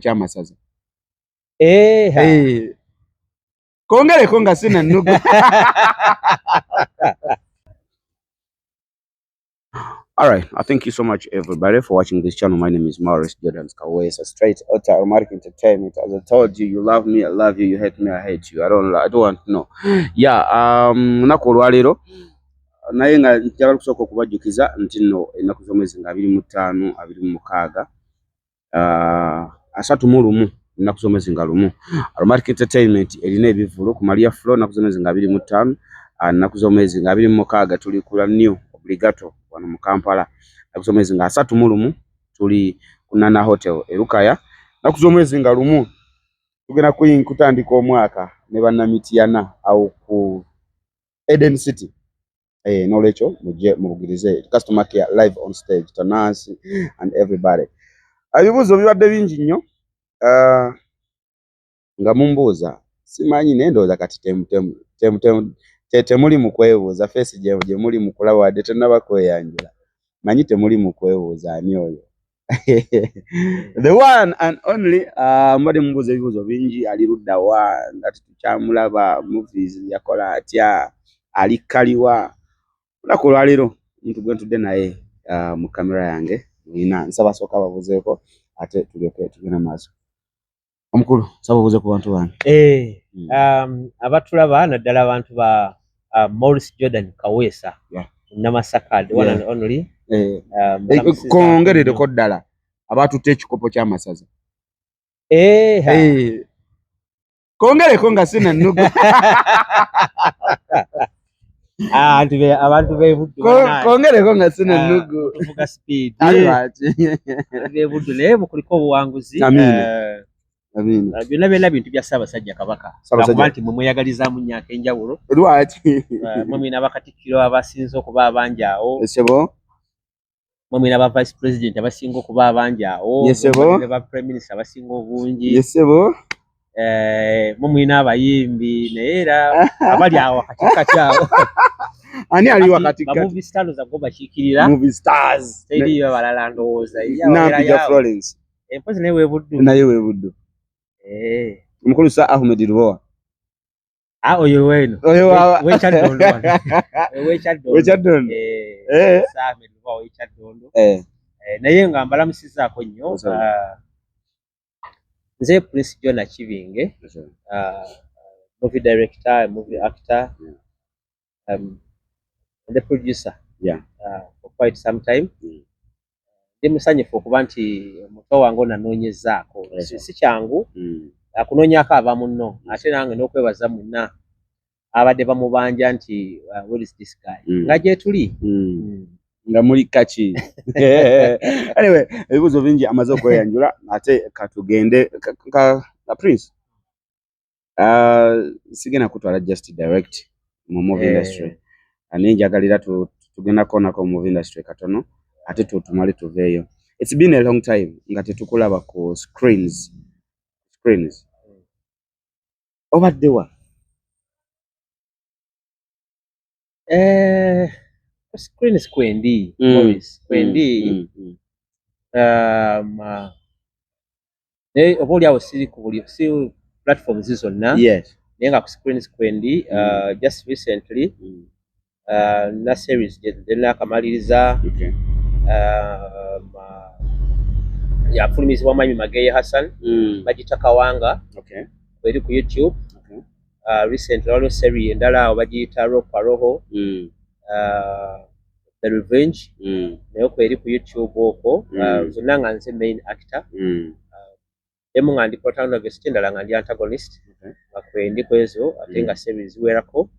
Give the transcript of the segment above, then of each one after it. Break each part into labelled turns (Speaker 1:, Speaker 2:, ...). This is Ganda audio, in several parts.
Speaker 1: Chama sasa. Kongere konga sina nugu. Alright, I thank you so much everybody for watching this channel. My name is Maurice Jordan Kawesa, straight out automatic entertainment. As I told you, you love me, I love you, you hate me, I hate you. I don't want to know. Yeah, nakolwa lero naye nga njagala kusooka okubajjukiza nti nno ennaku z'omwezi nga 25 26 31 ennaku z'omwezi nga 1 Automatic Entertainment erina ebivulu ku Maria Flow ennaku z'omwezi nga 25 ennaku z'omwezi nga 26 tuli ku New Obligato wano mu Kampala ennaku z'omwezi nga 31 tuli ku Nana Hotel e Lukaya ennaku z'omwezi nga 1 tugenda kutandika omwaka ne bannamitiana awo ku Eden City. Nolecho mubugirize customer care live on stage Tanasi and everybody. Abibuzo bibadde bingi nnyo nga mumbuuza simanyi nendoza kati temuli mu kwebuuza face je muli mu kulaba wadde tennaba kweyanjula manyi temuli mu kwebuuza ani oyo. The one and only mbadde mumbuuza ebibuzo bingi ali ludda wa nga tukyamulaba movies yakola atya ali kaliwa nakolwa lero ntugwe naye mu kamera yange nina nsaba soka babuzeeko ate tulyoke tugenda maaso. Omukulu nsaba buze ku bantu bange.
Speaker 2: Abatulaba naddala abantu ba Maurice Jordan Kawesa. Namasaka the one and only.
Speaker 1: Kongerere ko ddala abatutte ekikopo ky'amasaza. Kongere konga sina nugu.
Speaker 2: Abantu b'ebuddu
Speaker 1: kongere konga sina nugu
Speaker 2: tuvuga speed
Speaker 1: b'ebuddu
Speaker 2: naye mukuliko obuwanguzi.
Speaker 1: Amina
Speaker 2: byonna bintu bya Ssaabasajja Kabaka kuba nti mwe mweyagaliza mu nnyaka enjawulo
Speaker 1: lwaki
Speaker 2: mwe mwina abakatikkiro abasinze okuba abangi awo
Speaker 1: esebo
Speaker 2: mwe mwina aba vice president abasinga okuba abangi awo
Speaker 1: ne
Speaker 2: ba prime minister abasinga obungi
Speaker 1: esebo
Speaker 2: mwe mwina abayimbi naye era abali awo wakatikati awo.
Speaker 1: Ani ali wakatikati?
Speaker 2: Movie stars ago bakiikirira.
Speaker 1: Movie stars.
Speaker 2: Eriyo balala ndowooza.
Speaker 1: Nampija Florence.
Speaker 2: Empozi naye weebuddu.
Speaker 1: Naye weebuddu. Omukulu Sir Ahmed Lubowa.
Speaker 2: Oyo weno. Wechaddondo.
Speaker 1: Wechaddondo.
Speaker 2: Sir Ahmed Lubowa wechaddondo. Naye nga mbalamusizaako nnyo. Nze Prince John Akibinge. Movie director, movie actor. The producer for quite some time. Ndi musanyufu okuba nti muto wange nanoonyezaako si kyangu akunoonyako ava munno ate nange n'okwebaza munna abadde bamubanja nti where is this guy nga gye tuli
Speaker 1: nga muli kaki. Anyway ebibuzo bingi amaze okweyanjula ate katugende ka Prince sigenda kutwala just direct mu movie industry ani njagalira tugenda konako mu movie industry katono ate tutumale tuveeyo. It's been a long time nga tetukulaba ku screens obadde wa
Speaker 2: screens kwendi Maurice kwendi oba oliawo siri ku buli si platforms zonna naye nga ku screens kwendi just recently na series nakamaliriza yafulumizibwa Mwami Mageye Hassan bagita Kawanga eri ku YouTube. Recently waliwo series endala awo bagiyita Roho The Revenge naye eri ku YouTube okwo zonna nga nze main actor emu nga ndi protagonist endala nga ndi antagonist nga kwendi kwezo ate nga series ziwerako.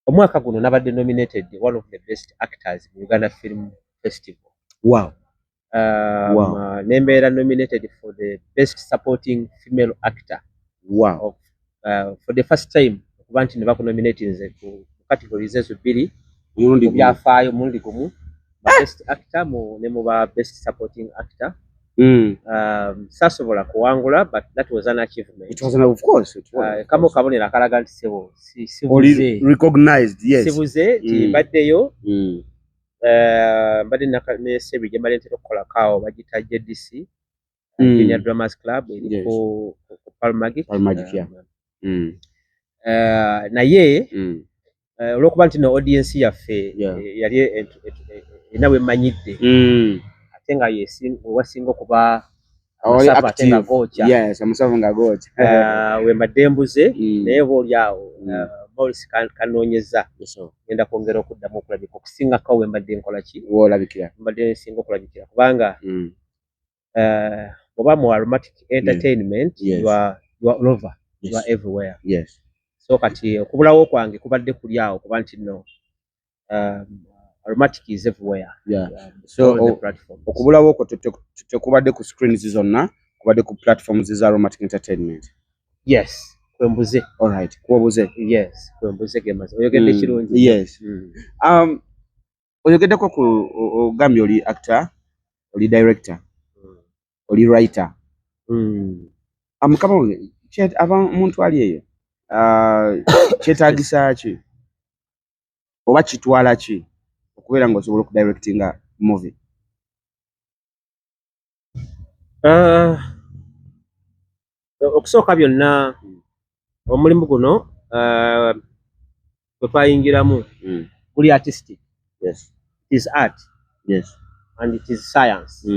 Speaker 2: Omwaka guno nabadde nominated one of the best actors in Uganda Film Festival.
Speaker 1: Wow.
Speaker 2: Nembeera nominated for the best supporting female actor.
Speaker 1: Wow.
Speaker 2: For the first time okuba nti ne bakunominate nze ku categories ezo bbiri mu byafaayo mulundi gumu best actor ne mu ba best supporting actor. Sasobola kuwangula but that was an achievement.
Speaker 1: It was of course it was.
Speaker 2: Kamo kabonera akalaga nti sibuze
Speaker 1: recognized. Yes.
Speaker 2: Sibuze mbaddeyo mbadde ne series gye mbadde ntera okukolako awo bagiyita JDC, Junior Dramas Club eri ku Palmagic. Naye olw'okuba nti no audience yaffe yali erina bwe mmanyidde ate nga wewasinga okuba ate nga gookya we mbadde mbuze naye boolyawo Morris kanoonyeza genda kwongera okuddamu okulabika okusingako we mbadde nkola ki mbadde nsinga okulabikira kubanga oba mu aromatic entertainment you are all over, you are everywhere. So kati okubulawo kwange kubadde kuli awo kuba nti no aromatic is everywhere.
Speaker 1: So okubulawo okwo tekubadde ku screens zonna, kubadde ku platforms za aromatic entertainment.
Speaker 2: Yes, kwembuze.
Speaker 1: Alright, kubuze.
Speaker 2: Yes, kwembuze gemaze. Oyogedde kirungi.
Speaker 1: Yes. Oyogeddeko ku ogambye oli actor, oli director, oli writer. Kama aba omuntu ali eyo kyetaagisa ki oba kitwala ki okubeera nga osobola okudirectinga movie?
Speaker 2: Okusooka byonna omulimu guno bwe twayingiramu guli artistic.
Speaker 1: Yes.
Speaker 2: It is art.
Speaker 1: Yes.
Speaker 2: And it is science.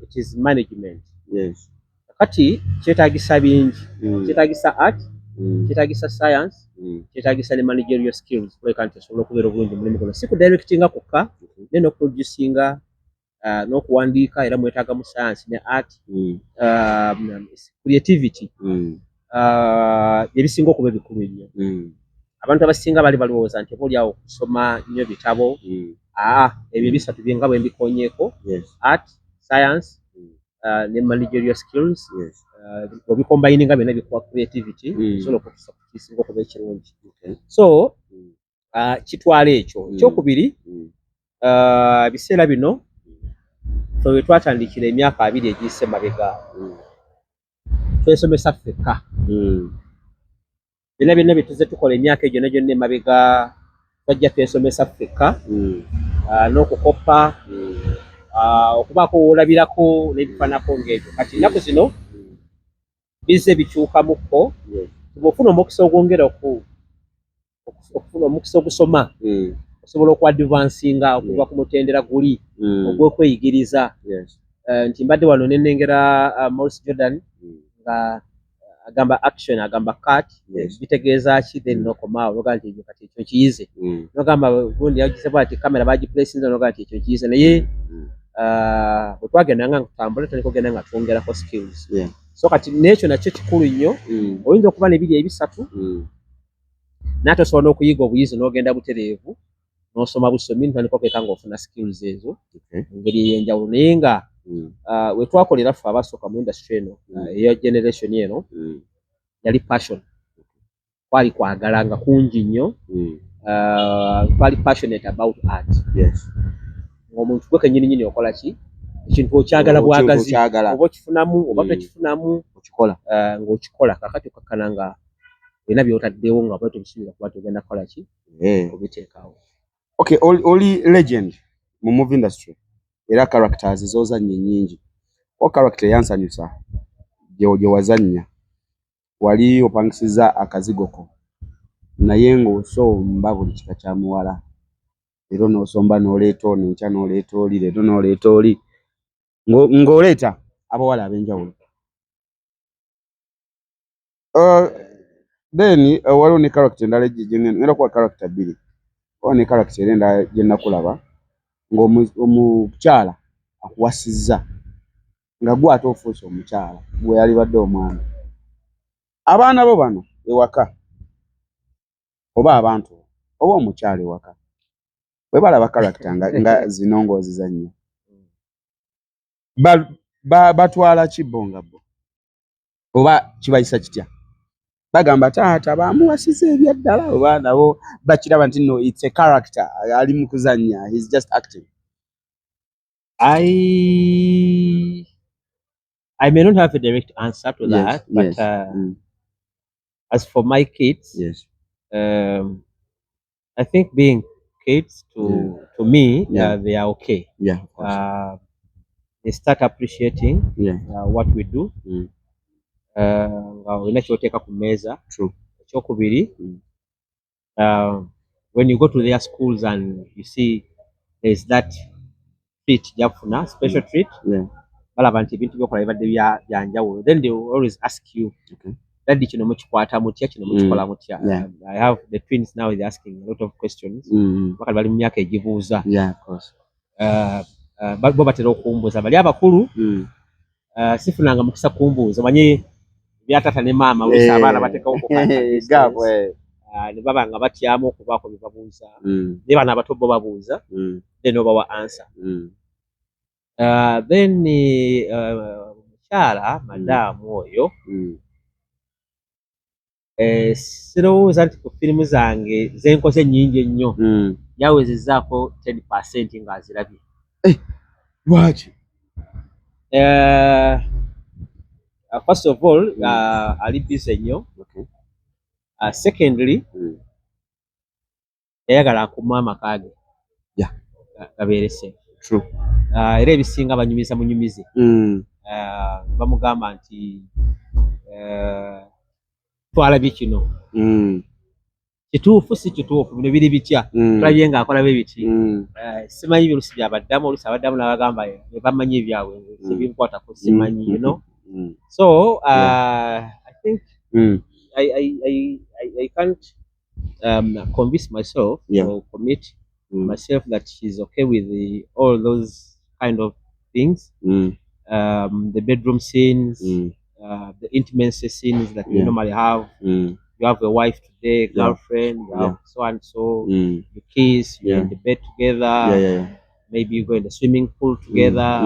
Speaker 2: It is management.
Speaker 1: Yes.
Speaker 2: Kati kyetaagisa bingi. Kyetaagisa art, kyetaagisa science, kyetaagisa ne managerial skills kuleka nti osobola okubeera obulungi mulimu guno. Si ku directinga kokka naye n'okuproducinga n'okuwandiika era mwetaaga mu science ne art, creativity ebisinga okuba ebikulu ennyo. Abantu abasinga bali balowooza nti obaolyawo okusoma nnyo bitabo. Ebyo bisatu byenga bwe mbikonyeeko, art, science ne managerial skills. Obikombayininga byonna bikuwa creativity osobola okutuusa ku kisinga okuba ekirungi. So kitwala ekyo. Ekyokubiri, ebiseera bino ffe we twatandikira emyaka 2 egiyise mabega twesomesa ffekka. Byonna bye tuzze tukola emyaka egyo gyonna emabega twajja twesomesa ffekka n'okukoppa, okubaako woolabirako n'ebifaanako ng'ebyo. Kati ennaku zino bizze bikyukamukko. Bw'ofuna omukisa ogwongera okufuna omukisa ogusoma osobola okuadvansinga okuva ku mutendera guli ogw'okweyigiriza. Nti mbadde wano ne nnengera Morris Jordan nga agamba action, agamba cut, bitegeeza ki, then n'okomaawo n'ogamba nti kati ekyo kiyize. N'ogamba gundi yagize bw'ati kamera bagiplacinze n'ogamba nti ekyo kiyize. Naye bwe twagenda nga tutambula tutandika okugenda nga twongerako skills. So kati n'ekyo nakyo kikulu nnyo. Oyinza okuba n'ebiri ebisatu naye osobola n'okuyiga obuyizi n'ogenda butereevu n'osoma busomi n'otandika okeka ng'ofuna skills ezo engeri ey'enjawulo. Naye nga we twakolera ffe abasooka mu industry eno eya generation eno yali passion. Twali kwagala nga kungi nnyo. Twali passionate about art. Ng'omuntu gwe kennyini okola ki? Ekintu okyagala bwagazi, oba okifunamu oba tokifunamu ng'okikola. Kakati okakkana nga olina by'otaddewo nga bwe tobisuubira kuba togenda kukola ki? Kubiteekawo.
Speaker 1: Okay, oli legend mu movie industry era characters z'ozannya nnyingi. Ko character yansanyusa gye wazannya wali opangisiza akazigo ko naye ng'osomba buli kika kya muwala. Leero n'osomba n'oleeta ono, enkya n'oleeta oli, leero n'oleeta oli, ng'oleeta abawala ab'enjawulo. Then waliwo ne character endala ngenda kuba character 2. Waliwo ne character endala gye nakulaba ng'omukyala akuwasizza nga gwe ate ofuuse omukyala gwe yali badde omwana. Abaana bo bano ewaka oba abantu oba omukyala ewaka bwe balaba character nga zino ng'ozizannya batwala ki bo nga bo oba kibayisa kitya? Bagamba taata bamuwasiza ebyaddala oba nabo bakiraba nti no it's a character ali mu kuzannya, he's just acting?
Speaker 2: I may not have a direct answer to that, but as for my kids, I think being kids to me, they are okay.
Speaker 1: Yeah, of course.
Speaker 2: They start appreciating what we do. Olina ky'oteeka ku mmeeza.
Speaker 1: True.
Speaker 2: Ekyokubiri, when you go to their schools and you see there's that treat jafuna, special treat, balaba nti ebintu byokola bibadde bya njawulo, then they will always ask you, daddy kino mukikwata mutya, kino mukikola mutya. I have the twins now, they're asking a lot of questions. Bakali bali mu myaka egibuuza. Bo batera okumbuuza, bali abakulu sifunanga mukisa kumbuuza, manyi byatata ne maama oluusi abaana bateekawo ne baba nga batyamu okubaako bye babuuza, naye bano abato bo babuuza, then obawa answer. Then mukyala madaamu oyo sirowooza nti ku firimu zange zenkoze nnyingi ennyo yawezezaako 10% ng'azirabye.
Speaker 1: Lwaki?
Speaker 2: First of all, ali busy nnyo. Secondly, yayagala akuuma amaka ge gabeere safe.
Speaker 1: True.
Speaker 2: Era ebisinga banyumiza munyumize. Bamugamba nti twalabye kino. Kituufu si kituufu, bino biri bitya, tulabye ng'akola bwe biti. Simanyi birusi byabaddamu, oluusi abaddamu n'abagamba bamanyi ebyabwe, sebinkwatako simanyi, you know. So I think I can't convince myself or commit myself that she's okay with all those kind of things. The bedroom scenes, the intimacy scenes that we normally have. You have a wife today, girlfriend, you have so and so, you kiss, you're in the bed together, maybe you go in the swimming pool together.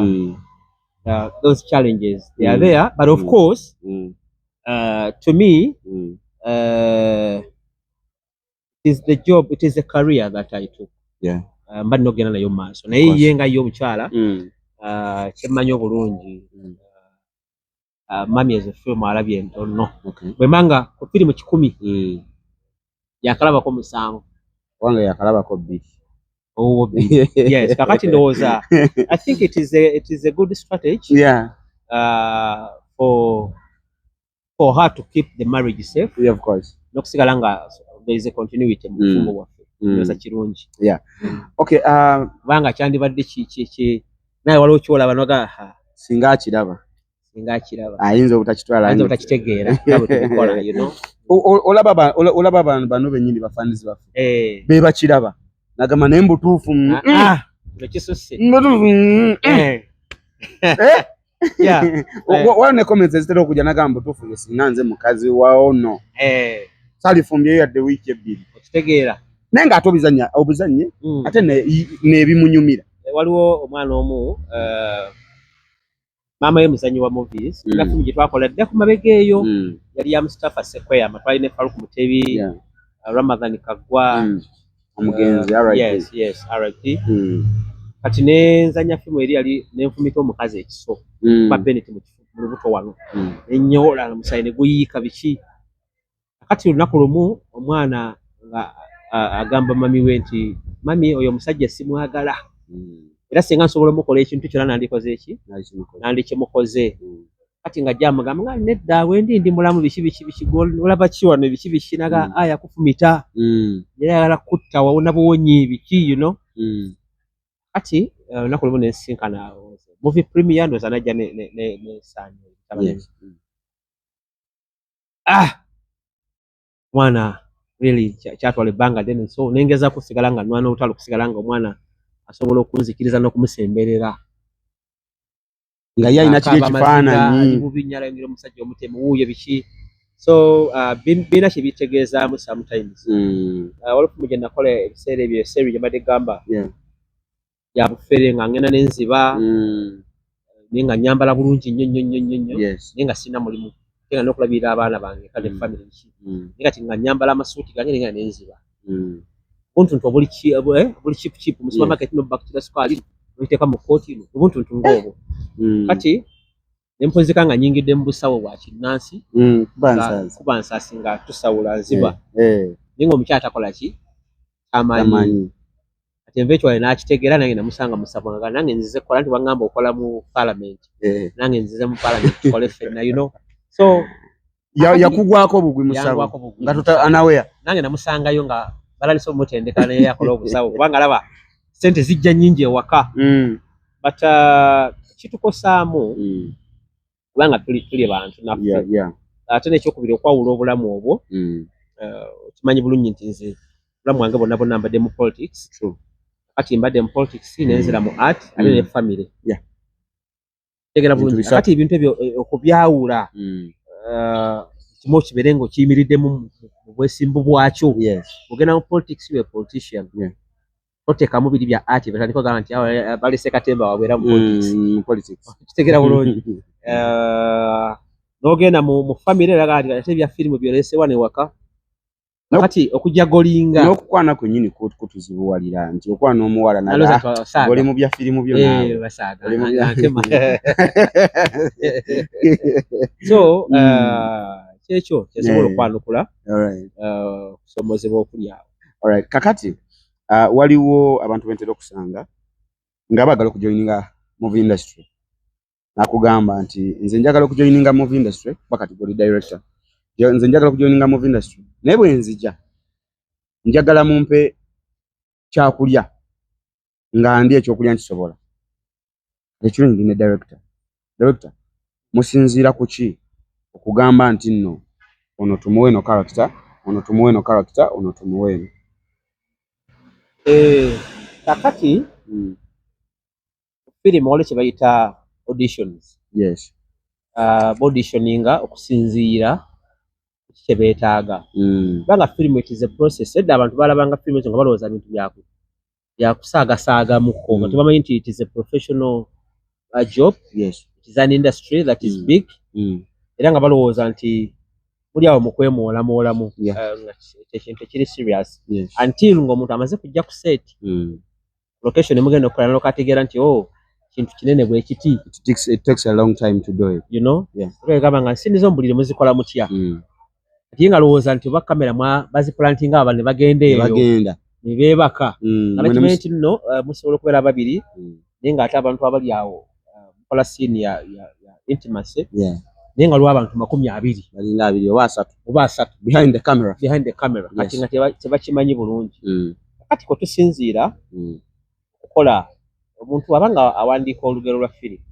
Speaker 2: Those challenges, they are there, but of course, to me, it is the job, it is the career that I took. But no gena nayo maaso. Na ye yenga yo mchala, kyemmanyi obulungi. Mami as a film alabye ntono. Bwe manga ku firimu 10 yakalabako 7.
Speaker 1: Wange yakalabako 2.
Speaker 2: Oh, yes. Kakati ndowooza, I think it is a good strategy. For her to keep the marriage safe.
Speaker 1: Yeah, of course.
Speaker 2: Nokusigala nga there is a continuity mu bufumo bwaffe. Ndoza kirungi.
Speaker 1: Okay.
Speaker 2: Banga kyandibadde ki naye waliwo kyolaba noga
Speaker 1: singa akiraba. Ayinza obutakitwala.
Speaker 2: Ayinza obutakitegeera. Nabo tubikola, you know.
Speaker 1: Olaba bano bennyini bafanizi baffe. Be bakiraba. Nagamba naye mbutuufu.
Speaker 2: Nekisusse.
Speaker 1: Wane comments ezitera okujja nagamba mbutuufu nge singa nze mukazi wawo no. Salifumbyeyo yadde wiiki 2.
Speaker 2: Okitegeera.
Speaker 1: Naye ng'ate obuzannye ate n'ebimunyumira.
Speaker 2: Waliwo omwana omu maama ye muzannyi wa movies. Nafumu gye twakola dda ku mabega eyo. Yali ya Mustafa Sequoia, Matwali ne Faruk Mutebi, Ramadhan Kagwa.
Speaker 1: Omugenzi,
Speaker 2: RIP. Yes, RIP. Kati nenzanya fimu eri yali nenfumita omukazi ekiso. Ba Bennett mu lubuto wano. Ennyola omusaayi ne guyiika biki. Kati olunaku lumu omwana nga agamba mami we nti mami oyo omusajja simwagala. Era singa nsobola mukola ekintu kyonna nandikoze eki? Nandikimukoze. Kati nga gyamugamba nga nedda wendi mulamu biki olaba ki wano biki naga aya kufumita. Era yagala kutta wawona buwonyi biki, you know. Kati olunaku lumu nensinkana movie premiere ndoza najja ne Sanya. Mwana really kyatwala ebbanga then so nengeza kusigala nga nwana olutalo kusigala nga omwana asobola okunzikiriza n'okumusemberera.
Speaker 1: Nga ye alina kiri ekifaananyi.
Speaker 2: Bubinyala ngiro omusajja omutemu wuuyo biki. So bina kye bitegeezaamu sometimes. Olufumu gye nakola ebiseera ebyo seeri gye mbadde gamba. Ya bufere nga ngenda n'enziba. Naye nga nyambala bulungi nnyo. Naye nga sina mulimu. Nga n'okulabirira abaana bange kale family biki. Naye kati nga nyambala amasuuti gange nga n'enziba. Buntuntu obuli cheap mu supermarket no bakitira sukali biteeka mu kooti buntuntu ng'obwo. Kati nempunzika nga nyingidde mu busawo bwa kinnansi. Kuba nsaasi nga tusawula nziba. Naye ng'omukyala takola ki? Amanyi. kati eventually n'akitegeera nange namusanga musabanga nange nzize kola nti wangamba okola mu parliament nange nzize mu parliament tukole ffenna so
Speaker 1: yakugwako bugwi musabo nga tota anawea
Speaker 2: nange namusangayo nga balalise omutendeka naye yakola obusawo kubanga laba sente zijja nnyingi ewaka but kitukosaamu kubanga tuli bantu naffe ate nekyokubiri okwawula obulamu obwo kimanyi bulungi nti nze obulamu wange bonna bonna mbadde mu politics kati mbadde mu politics nenzira mu art ate ne family tegera bulungi kati ebintu ebyo okubyawula kimu kibeere ng'okiyimiridde mu bwesimbu bwakyo ogenda mu politics we politician oteekamu biri bya art batandika ogamba nti balese Katemba wabeera mu politics kitegera bulungi n'ogenda mu family eraga ate bya firimu byolese wane waka kati okujja golinga
Speaker 1: n'okukwana kwennyini kutuzibuwalira nti okwana n'omuwala oli mu bya firimu byo
Speaker 2: so kyekyo kyesobola okwanukula okusomozebwa okuli awo
Speaker 1: kakati waliwo abantu bentera okusanga nga baagala okujoininga movie industry nakugamba nti nze njagala okujoininga movie industry bakati goli director nze njagala okujoininga movie industry naye bwe nzija njagala mumpe kyakulya nga ndi ekyokulya nkisobola ekyo ndine director musinziira ku ki okugamba nti nno ono tumuwe no character ono tumuwe no character ono tumuwe no
Speaker 2: kakati firimu waliwo kye bayita auditions auditioninga okusinziira kye beetaaga kubanga firimu it is a process edda abantu balabanga firimu ezo nga balowooza bintu byakusaagasaagamuko nga tebamanyi nti it is a professional job it is an industry that is big era nga balowooza nti muli awo mu kwemwolamwolamu ekintu ekiri serious until ng'omuntu amaze kujja ku set location emugenda okukola nolwokategeera nti kintu kinene bwe kiti
Speaker 1: it takes a long time to do it
Speaker 2: okegamba nga nsindiza omubulire muzikola mutya ati nga lowooza nti oba kamera baziplantinga aba ne bagenda eyo ne beebaka nga nakimanyi nti nno musobola okubeera babiri naye ng'ate abantu abali awo mukola scene ya intimacy naye nga lwa abantu 20 oba 3
Speaker 1: behind the camera
Speaker 2: kati nga tebakimanyi bulungi kati ko tusinziira okukola omuntu abanga awandiika olugero lwa firimu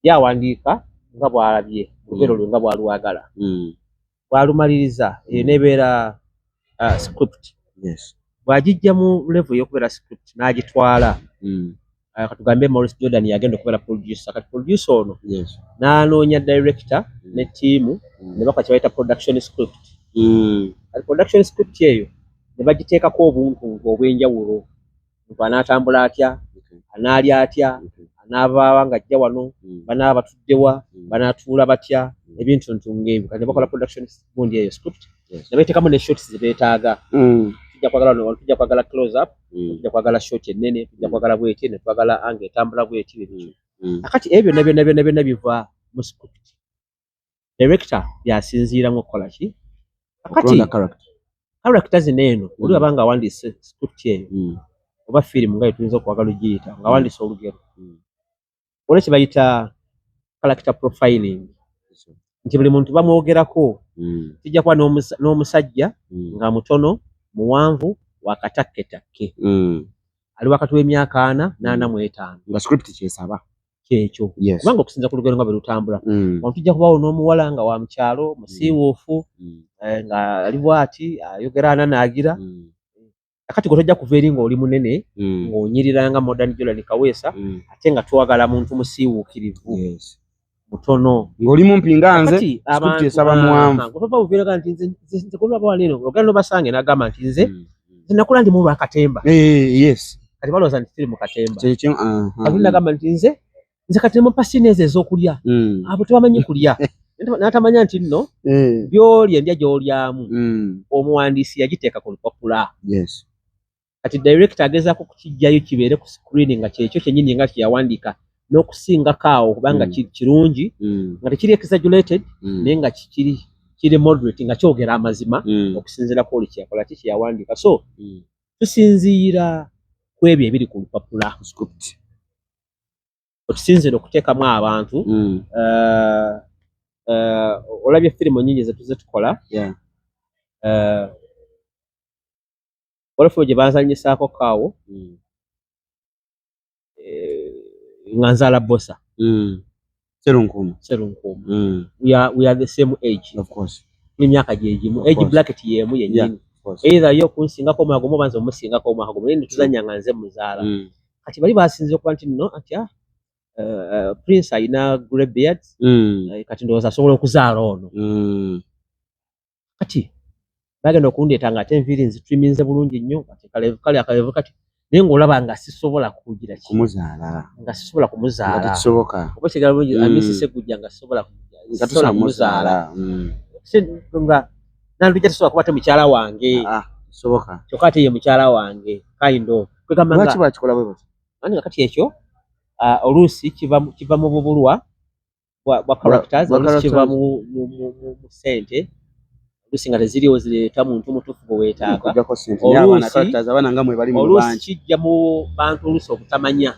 Speaker 2: yawandiika nga bw'alabye olugero lwe nga bw'alwagala bw'alumaliriza eyo nebeera script bw'agijja mu level y'okubeera script n'agitwala katugambe Maurice Jordan yagenda okubeera producer kati producer ono n'anoonya director ne team ne bakola kye bayita production script production script eyo ne bagiteekako obuntu obw'enjawulo omuntu anaatambula atya anaalya atya anaabaawa ng'ajja wano banaaba batuddewa banaatuula batya ebintu ng'ebyo kati ne bakola production gundi eyo script ne beteekamu ne shots ze beetaaga tujja kwagala close up tujja kwagala shot ennene tujja kwagala bweti ne twagala ange etambula bweti bibyo akati ebyo byonna biva mu script director yasinziiramu okukola ki akati character zineeno oli abanga awandiise script eyo oba firimu nga tuyinza okwagala ogiyita nga awandiise olugero waliwo kye bayita character profiling nti buli muntu bamwogerako kijja kuba n'omusajja nga mutono muwanvu wakatakketakke ali wakati w'emyaka 4
Speaker 1: nga script kyesaba
Speaker 2: kyekyo kubanga okusinza ku lugero nga bwe lutambula wantu tujja kubaawo n'omuwala nga wa mukyalo musiiwuufu nga ali bw'ati ayogera ananaagira akati gwe tojja kuva eri ng'oli munene ng'onyirira nga Modern Jordan Kaweesa ate nga twagala muntu musiiwuukirivu mutono
Speaker 1: ng'oli mumpi nga nze script esaba muwanvu
Speaker 2: tova buviiraga nti nze kulaba leero ogenda n'obasange n'agamba nti nze nakula ndi mu lwa Katemba kati balowooza nti tiri mu Katemba kati n'agamba nti nze kati nemumpa sini ezo ez'okulya abo tebamanyi kulya n'atamanya nti nno by'olya endya gy'olyamu omuwandiisi yagiteeka ku lupapula kati director agezaako kukijjayo kibeere ku screen nga kyekyo kyennyini nga kyeyawandiika n'okusingako awo kubanga kirungi nga tekiri exaggerated naye nga kiri moderate nga kyogera amazima okusinziira ku oli kyeyakola ki kyeyawandiika so tusinziira kwebyo ebiri ku lupapula
Speaker 1: script
Speaker 2: otusinzira okuteekamu abantu olabye firimu nnyingi zetuze tukola olafo gye banzanyisaako kaawo nga nzaala bosa
Speaker 1: Serunkumu
Speaker 2: we are the same age
Speaker 1: of course
Speaker 2: emyaka gyegimu age bracket yemu yennyini either yo kunsingako omwaka gumu banza omusingako omwaka gumu naye netuzanya nga nze muzaala kati bali basinzira okuba nti nno atya Prince ayina grey beard kati ndowooza asobola okuzaala ono kati bagenda okundeeta nga ate enviiri nzitwiminze bulungi nnyo kale akalevu kati naye ng'olaba nga sisobola kugira
Speaker 1: kumuzaala
Speaker 2: nga sisobola kumuzaala
Speaker 1: kisoboka
Speaker 2: oba kigala bulungi amisise kujja nga sisobola kumuzaala nga nandujja tesobola kuba te mukyala wange
Speaker 1: kisoboka
Speaker 2: kyokka ate ye mukyala wange kaindo
Speaker 1: lwaki bakikola bwe bati
Speaker 2: ani nga kati ekyo oluusi kiva mu bubulwa bwa characters oluusi kiva mu ssente oluusi nga teziriwo zireeta muntu mutuufu gwe weetaaga oluusi kijja mu bantu oluusi obutamanya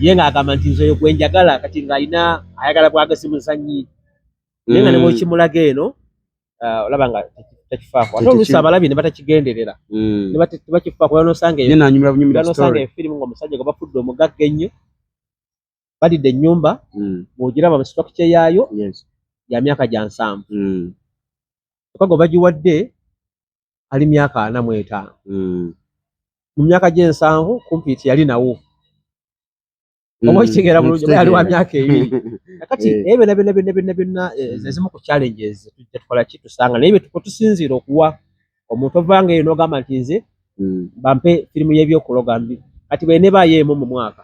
Speaker 2: ye ng'agamba nti nze oyo gwe njagala kati ng'alina ayagala bwagezi muzannyi naye nga ne bwekimulaga eno olaba nga tekifaako ate oluusi abalabi ne batakigenderera tebakifaako banosanga efirimu ng'omusajja gwe bafudde omugagga ennyo balidde ennyumba bw'ogiraba mu sitokye yaayo ya myaka gya 7 kyokka gwe bagiwadde ali myaka 45 mu myaka gye7 kumpi yali nawo oba okitegeera bulungi oba yali wa myaka 2 kati ebyo byonna ezimu ku challenges tujja tukola ki tusanga naye tusinziira okuwa omuntu ovanga eyo n'ogamba nti nze bampe firimu y'ebyokuloga mbi kati bweneebaayo emu mu mwaka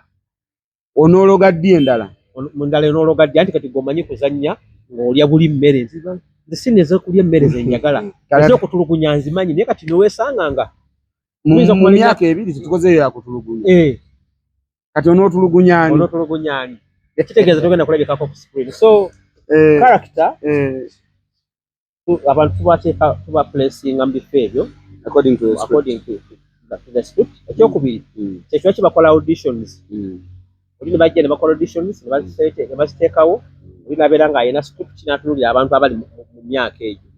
Speaker 1: onoologa ddi endala
Speaker 2: mu ndala onoologa ddi anti kati gweomanyi kuzannya ng'olya buli mmere nze sineza okulya emmere ze njagala ez'okutulugunya nzimanyi naye kati neweesanga nga
Speaker 1: mu myaka 2 tetukozeeyo yakutulugunya kati onootulugunyaani
Speaker 2: ekitegeeza togenda kulabikako ku screen so character abantu tuba placinga mu bifo ebyo according to the script ekyokubiri kyekiba kibakola auditions oli ne bajja ne bakola auditions ne baziteekawo oli nabeera ng'alina script n'atunuulira abantu abali mu myaka egyo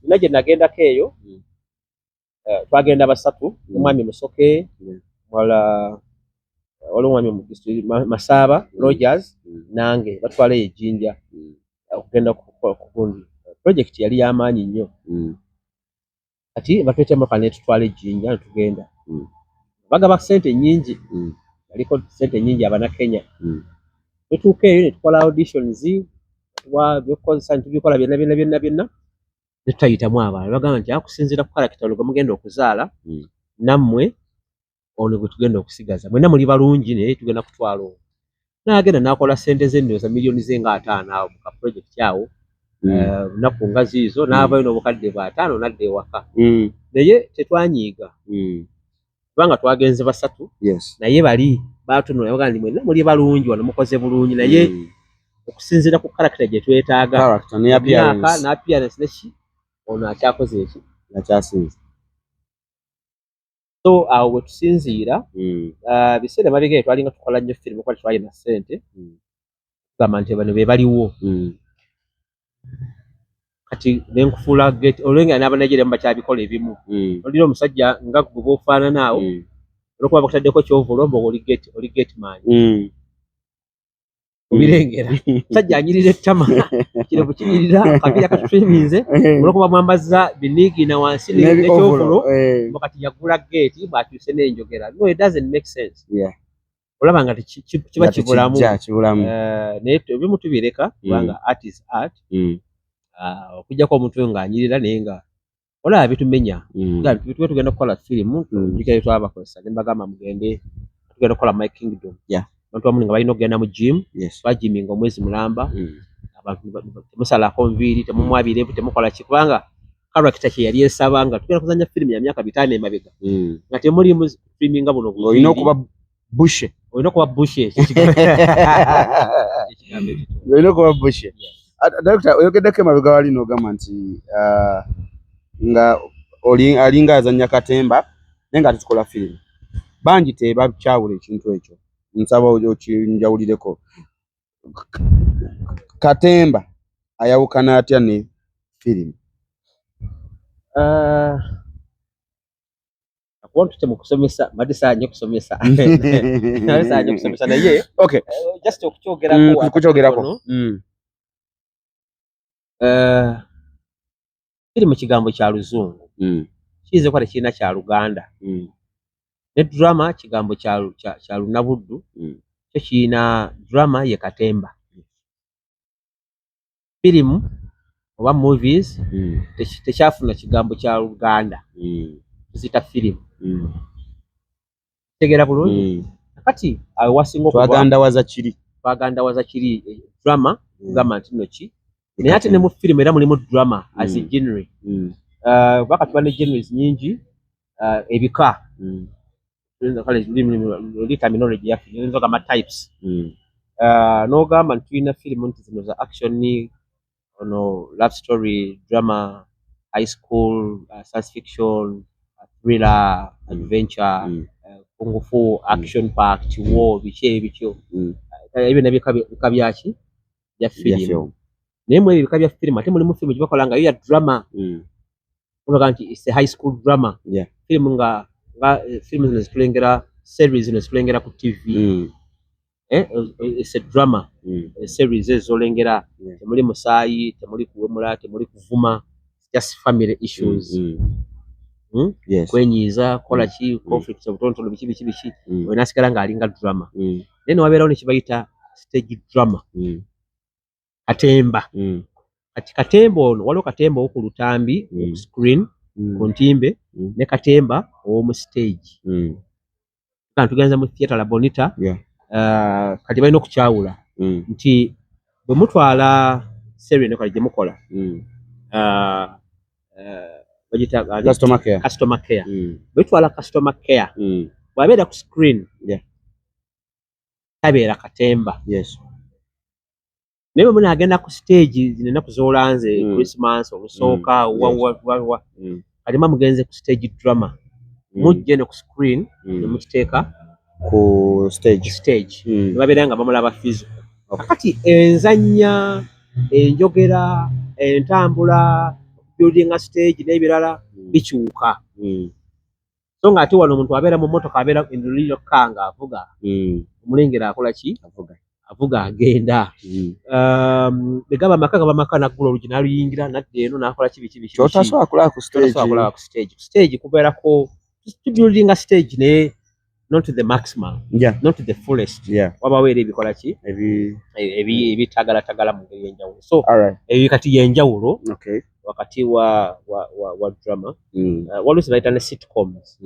Speaker 2: nina gye nagendako eyo twagenda basatu omwami Musoke wala omwami Masaaba Rogers nange batwala ejjinja okugenda kukundi project yali y'amaanyi nnyo kati batwetemu kane tutwala ejjinja netugenda bagaba ssente nnyingi yaliko ssente nnyingi Abanakenya netuuka eyo netukola auditions byokukozesa ntubikola byonna netutayitamu abantu bagamba nti akusinziira ku character olwo gwe mugenda okuzaala nammwe ono gwe tugenda okusigaza mwenna muli balungi naye tugenda kutwala ono n'agenda n'akola ssente z'endowooza miliyoni ze nga 5 awo mu kaprojekiti awo lunaku nga ziizo n'avayo n'obukadde bwa 5 n'adda ewaka naye tetwanyiiga kubanga twagenze basatu naye bali batunula bagamba nti mwenna muli balungi wano mukoze bulungi naye okusinziira ku character gye twetaaga myaka n'appearance neki ono akyakoze eki
Speaker 1: akyasinze
Speaker 2: so awo bwe tusinziira biseera mabega twalinga tukola nnyo firimu kuba tetwalina ssente tugamba nti bano be baliwo kati nenkufuula olwenga n'Abanigeria bakyabikola ebimu olina omusajja nga gwe bw'ofaanana awo olwokuba bakutaddeko kyovulomba oli getman obirengera musajja anyirira ettama kirevu kinyirira akabira katutwiminze olwokuba mwambazza biniigina wansi nekyovulo kati yagula geeti bw'akyuse n'enjogera no it doesn't make sense olaba nga kiba kibulamu naye ebimu tubireka kubanga art is art okujjako omuntu ng'anyirira naye nga olaba bitumenya tuba tugenda kukola firimu njigere twabakozesa ne mbagamba mugende tugenda kukola My Kingdom abantu bamu nga balina okugenda mu gym bajiminga omwezi mulamba abantu temusalako nviiri temumwabirevu temukola ki kubanga character kye yali esaba nga tugenda kuzanya firimu ya myaka 5 emabega nga temuli mu streaminga buno
Speaker 1: olina okuba bushe Dr. oyogeddeko emabega wali n'ogamba nti nga alinga azannya katemba naye nga tetukola firimu bangi tebakyawula ekintu ekyo nsaba okinjawulireko Katemba ayawukana atya ne firimu
Speaker 2: akuwantu temukusomesa madisanye kusomesa madisanye kusomesa naye
Speaker 1: okay
Speaker 2: just okukyogerako kiri mu kigambo kya Luzungu kize kwate kirina kya Luganda ne drama kigambo kya Lunabuddu kyo kirina drama ye Katemba firimu oba movies tekyafuna kigambo kya Luganda zita firimu tegera bulungi kati awe wasinga twagandawaza kiri drama kugamba nti nno ki naye ate ne mu firimu era mulimu drama as a genre bakati bane genres nyingi ebika terminology ya firimu kama types n'ogamba nti tulina firimu nti zino za action ono love story drama high school science fiction thriller adventure kung fu action packed war biki ebyo ebyo nabyo kabyaki ya firimu naye mu ebyo kabya firimu ate mulimu firimu gibakola nga yo ya drama unoga nti it's a high school drama firimu nga firimu zino zitulengera series zino zitulengera ku TV it's a drama series ezolengera temuli musaayi temuli kuwemula temuli kuvuma just family issues kwenyiza kola ki conflict obutontono biki wenasigala nga alinga drama then wabeerawo ne kibayita stage drama Katemba kati Katemba ono waliwo Katemba oku lutambi ku screen ku ntimbe ne Katemba omu stage kandi tugenza mu theater la Bonita kati balina okukyawula nti bwe mutwala series ne kali gye mukola customer care bwe twala customer care bwabeera ku screen tabeera Katemba naye muna agenda ku stage zinena kuzolanze Christmas olusooka kalima mugenze ku stage drama mujje ne ku screen ne mukiteeka
Speaker 1: ku stage
Speaker 2: babeera nga bamulaba fizo kati enzanya enjogera entambula building stage n'ebirala bikyuka so nga ate wano omuntu abeera mu motoka abeera induliro kanga avuga omulengera akola ki avuga agenda begaba amaka naggula olugi n'aluyingira nadde eno n'akola ki
Speaker 1: kyotasobola kulaba ku
Speaker 2: stage kubeerako building stage naye not to the maximum not to the fullest wabaawo era ebikola ki ebitagalatagala mu ngeri y'enjawulo so ebyo kati y'enjawulo wakati wa drama waliwo bayita ne sitcoms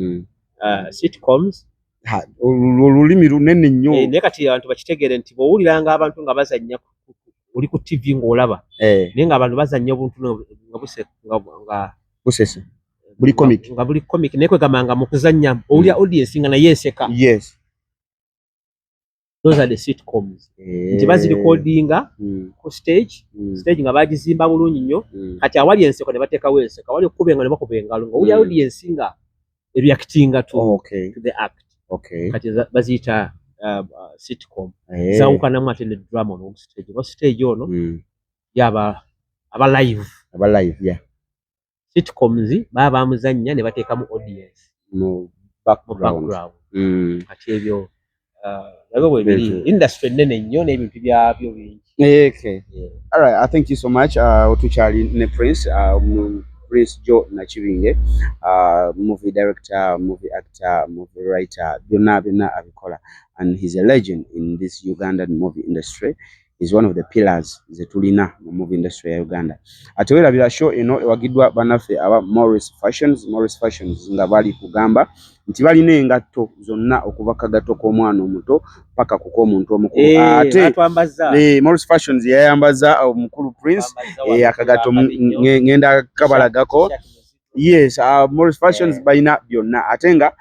Speaker 1: olulimi lunene nnyo
Speaker 2: naye kati abantu bakitegeere nti bw'owuliranga abantu nga bazannya oli ku TV ng'olaba naye ng'abantu bazannya obuntu nga
Speaker 1: busese buli comic
Speaker 2: naye kwegamba nga mu kuzannya owulira audience nga naye eseka those are the sitcoms nti bazirikodinga ku stage nga bagizimba bulungi nnyo kati awali enseko ne bateekawo enseko awali okukubenga ne bakuba engalo ng'owulira audience nga reactinga to the act kati baziyita sitcom zawukanamu ate ne drama ono stage oba stage ono yaba aba live sitcoms baba bamuzannya ne bateekamu audience
Speaker 1: mu
Speaker 2: background kati ebyo nabyo bwe biri industry nnene nnyo n'ebintu byabyo bingi
Speaker 1: all right I thank you so much otukyali ne Prince Joe Nakibinge movie director movie actor movie writer byonna abikola and he's a legend in this Ugandan movie industry. Is one of the pillars zetulina mu movie industry ya Uganda. Ate werabira show eno wagidwa banafe aba Morris Fashions nga bali kugamba nti balina engatto zonna okuva kagato k'omwana omuto paka kuko omuntu omukulu ate Morris Fashions yayambaza omukulu Prince akagato ngenda kabalagako yes Morris Fashions balina byonna ate nga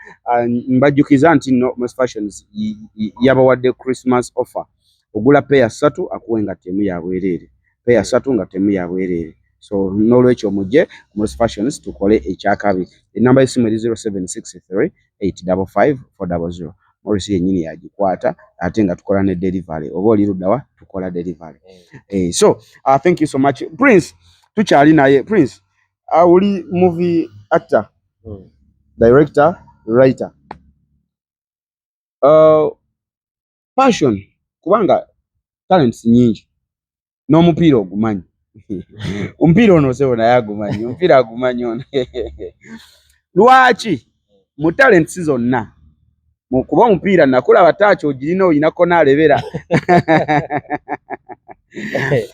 Speaker 1: mbajjukiza nti no Morris Fashions yabawadde Christmas offer ogula peya 3 akuwe engatemu ya bwerere peya 3 ngatemu ya bwerere so n'olwekyo mujje Morris Fashions tukole ekyakabi enamba y'essimu eri 0763 855 Morris yennyini yagikwata ate nga tukola ne delivery oba oli luddawa tukola delivery. So thank you so much Prince. Tukyali naye Prince uli movie actor, director, writer. Passion kubanga talents nyingi n'omupiira ogumanyi. Omupiira ono sebo naye agumanyi, omupiira agumanyi ono. Lwaki mu talents zonna mu kuba omupiira nakulaba taaki ogirina oyinako n'alebera.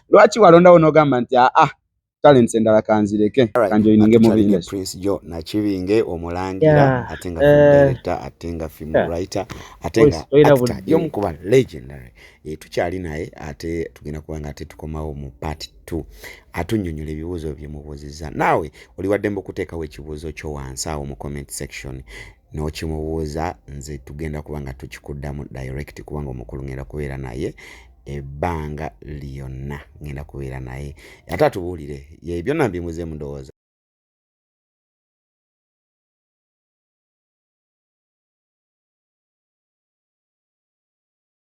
Speaker 1: Lwaki walondawo n'ogamba nti talents endala kanzireke kanjoyininge mu business?
Speaker 3: Prince Joe Nakibinge omulangira atenga film director atenga film writer atenga actor yomukuba legendary. Tukyali naye ate tugenda kubanga ate tukomawo mu part 2 atunyonyola ebibuuzo bye mubuuzizza. Naawe oli waddembe okuteekawo ekibuuzo kyo wansi awo mu comment section n'okimubuuza, nze tugenda kubanga tukikuddamu direct kubanga omukulu ngenda kubeera naye ebbanga lyonna ngenda kubeera naye ate atubuulire ye byonna mbimuze mu ndowooza.